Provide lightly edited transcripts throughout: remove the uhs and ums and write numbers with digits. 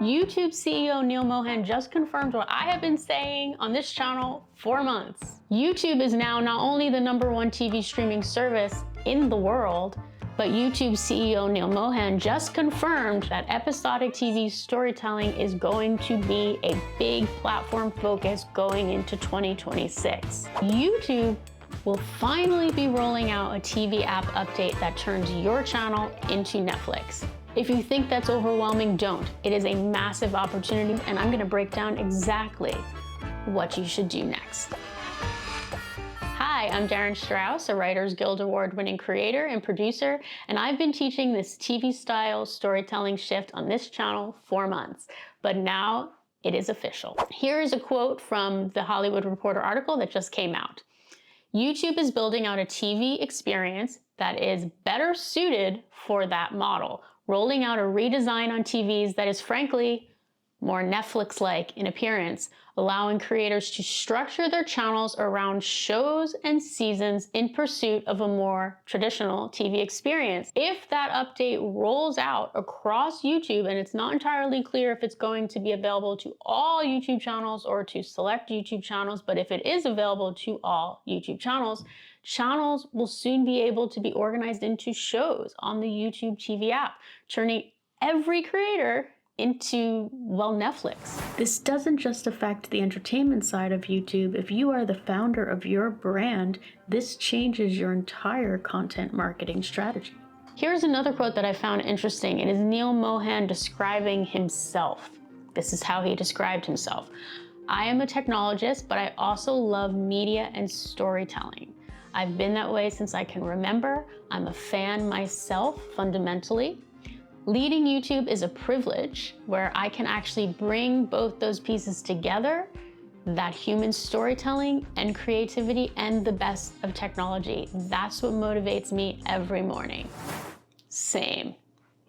YouTube CEO Neal Mohan just confirmed what I have been saying on this channel for months. YouTube is now not only the #1 TV streaming service in the world, but YouTube CEO Neal Mohan just confirmed that episodic TV storytelling is going to be a big platform focus going into 2026. YouTube will finally be rolling out a TV app update that turns your channel into Netflix. If you think that's overwhelming, don't. It is a massive opportunity, and I'm gonna break down exactly what you should do next. Hi, I'm Daryn Strauss, a Writers Guild Award-winning creator and producer, and I've been teaching this TV-style storytelling shift on this channel for months, but now it is official. Here is a quote from the Hollywood Reporter article that just came out. YouTube is building out a TV experience that is better suited for that model, rolling out a redesign on TVs that is frankly more Netflix-like in appearance, allowing creators to structure their channels around shows and seasons in pursuit of a more traditional TV experience. If that update rolls out across YouTube, and it's not entirely clear if it's going to be available to all YouTube channels or to select YouTube channels, but if it is available to all YouTube channels, channels will soon be able to be organized into shows on the YouTube TV app, turning every creator into, well, Netflix. This doesn't just affect the entertainment side of YouTube. If you are the founder of your brand, this changes your entire content marketing strategy. Here's another quote that I found interesting. It is Neal Mohan describing himself. This is how he described himself. I am a technologist, but I also love media and storytelling. I've been that way since I can remember. I'm a fan myself, fundamentally. Leading YouTube is a privilege where I can actually bring both those pieces together, that human storytelling and creativity and the best of technology. That's what motivates me every morning. Same,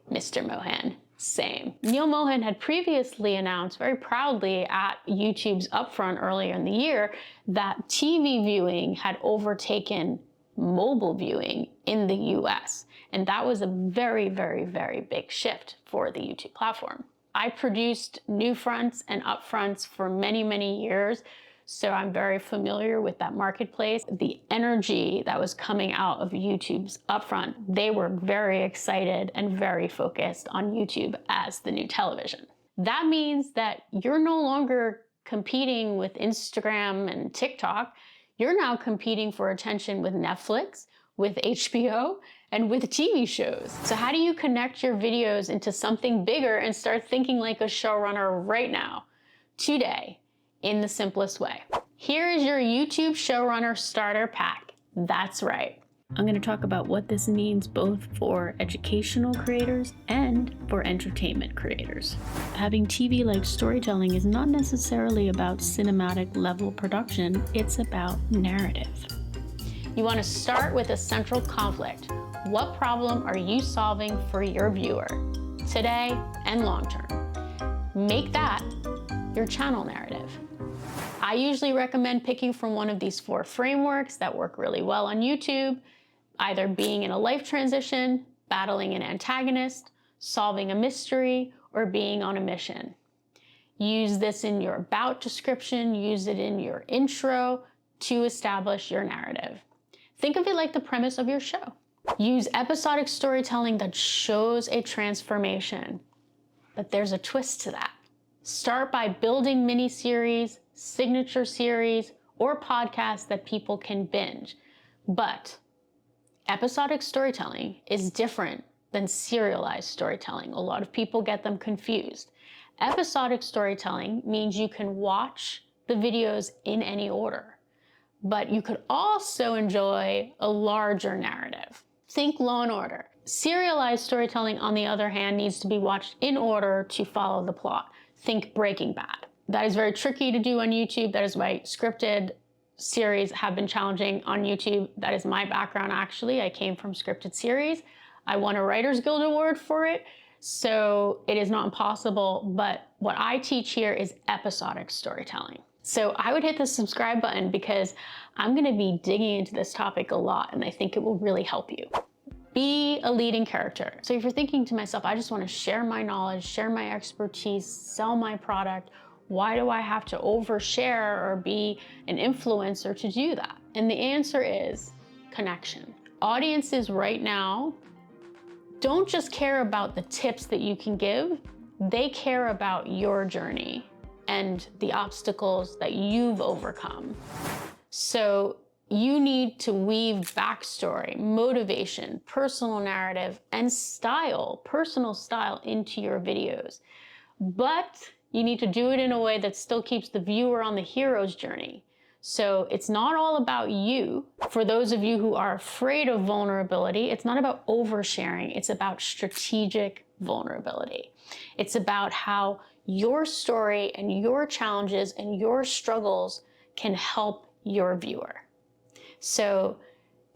Mr. Mohan, same. Neal Mohan had previously announced very proudly at YouTube's upfront earlier in the year that TV viewing had overtaken mobile viewing in the US. And that was a very, very, very big shift for the YouTube platform. I produced new fronts and upfronts for many, many years, so I'm very familiar with that marketplace. The energy that was coming out of YouTube's upfront, they were very excited and very focused on YouTube as the new television. That means that you're no longer competing with Instagram and TikTok. You're now competing for attention with Netflix, with HBO, and with TV shows. So how do you connect your videos into something bigger and start thinking like a showrunner right now, today, in the simplest way? Here is your YouTube Showrunner Starter Pack. That's right. I'm going to talk about what this means both for educational creators and for entertainment creators. Having TV-like storytelling is not necessarily about cinematic level production, it's about narrative. You want to start with a central conflict. What problem are you solving for your viewer, today and long term? Make that your channel narrative. I usually recommend picking from one of these 4 frameworks that work really well on YouTube, either being in a life transition, battling an antagonist, solving a mystery, or being on a mission. Use this in your about description, use it in your intro to establish your narrative. Think of it like the premise of your show. Use episodic storytelling that shows a transformation, but there's a twist to that. Start by building mini-series, signature series, or podcasts that people can binge. But episodic storytelling is different than serialized storytelling. A lot of people get them confused. Episodic storytelling means you can watch the videos in any order, but you could also enjoy a larger narrative. Think Law and Order. Serialized storytelling, on the other hand, needs to be watched in order to follow the plot. Think Breaking Bad. That is very tricky to do on YouTube. That is why scripted series have been challenging on YouTube. That is my background, actually. I came from scripted series. I won a Writers Guild Award for it, so it is not impossible, but what I teach here is episodic storytelling. So I would hit the subscribe button because I'm gonna be digging into this topic a lot, and I think it will really help you. Be a leading character. So if you're thinking to myself, I just want to share my knowledge, share my expertise, sell my product, why do I have to overshare or be an influencer to do that? And the answer is connection. Audiences right now don't just care about the tips that you can give, they care about your journey and the obstacles that you've overcome. So you need to weave backstory, motivation, personal narrative, and style, personal style into your videos. But you need to do it in a way that still keeps the viewer on the hero's journey. So it's not all about you. For those of you who are afraid of vulnerability, it's not about oversharing, it's about strategic vulnerability. It's about how your story and your challenges and your struggles can help your viewer. So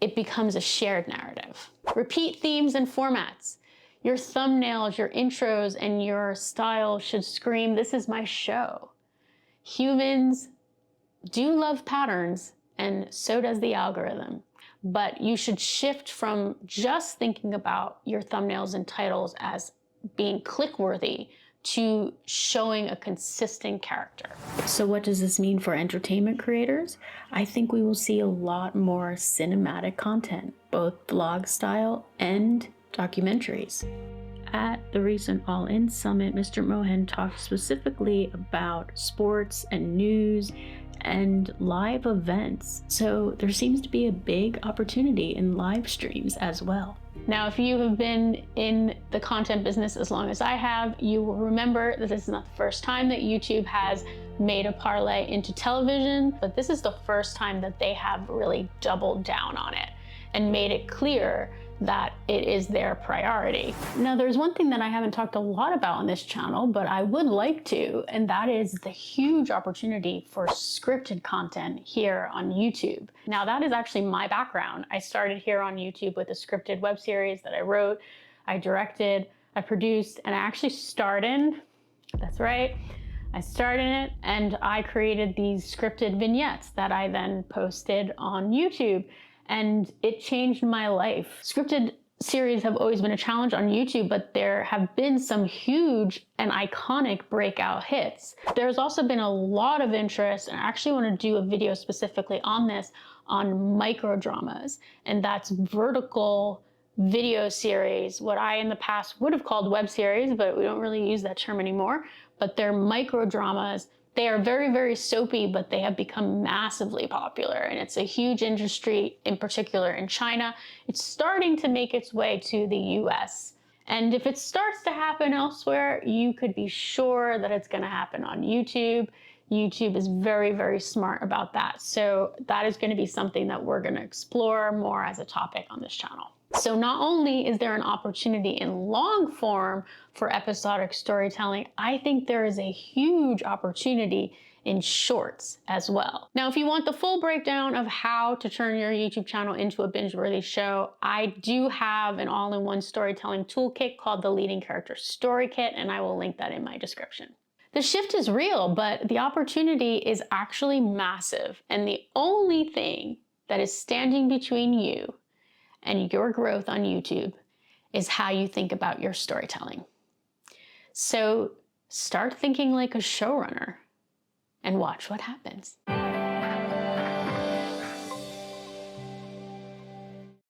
it becomes a shared narrative. Repeat themes and formats. Your thumbnails, your intros, and your style should scream, this is my show. Humans do love patterns, and so does the algorithm. But you should shift from just thinking about your thumbnails and titles as being click-worthy to showing a consistent character. So what does this mean for entertainment creators? I think we will see a lot more cinematic content, both vlog style and documentaries. At the recent All In Summit, Mr. Mohan talked specifically about sports and news and live events. So there seems to be a big opportunity in live streams as well. Now, if you have been in the content business as long as I have, you will remember that this is not the first time that YouTube has made a parlay into television, but this is the first time that they have really doubled down on it and made it clear that it is their priority. Now, there's one thing that I haven't talked a lot about on this channel, but I would like to, and that is the huge opportunity for scripted content here on YouTube. Now, that is actually my background. I started here on YouTube with a scripted web series that I wrote, I directed, I produced, and I actually starred in, that's right, I starred in it, and I created these scripted vignettes that I then posted on YouTube. And it changed my life. Scripted series have always been a challenge on YouTube, but there have been some huge and iconic breakout hits. There's also been a lot of interest, and I actually want to do a video specifically on this, on micro dramas. And that's vertical video series, what I in the past would have called web series, but we don't really use that term anymore. But they're micro dramas. They are very, very soapy, but they have become massively popular, and it's a huge industry, in particular in China. It's starting to make its way to the US. And if it starts to happen elsewhere, you could be sure that it's going to happen on YouTube. YouTube is very, very smart about that. So that is going to be something that we're going to explore more as a topic on this channel. So not only is there an opportunity in long form for episodic storytelling, I think there is a huge opportunity in shorts as well. Now, if you want the full breakdown of how to turn your YouTube channel into a binge-worthy show, I do have an all-in-one storytelling toolkit called the Leading Character Story Kit, and I will link that in my description. The shift is real, but the opportunity is actually massive, and the only thing that is standing between you and your growth on YouTube is how you think about your storytelling. So start thinking like a showrunner and watch what happens.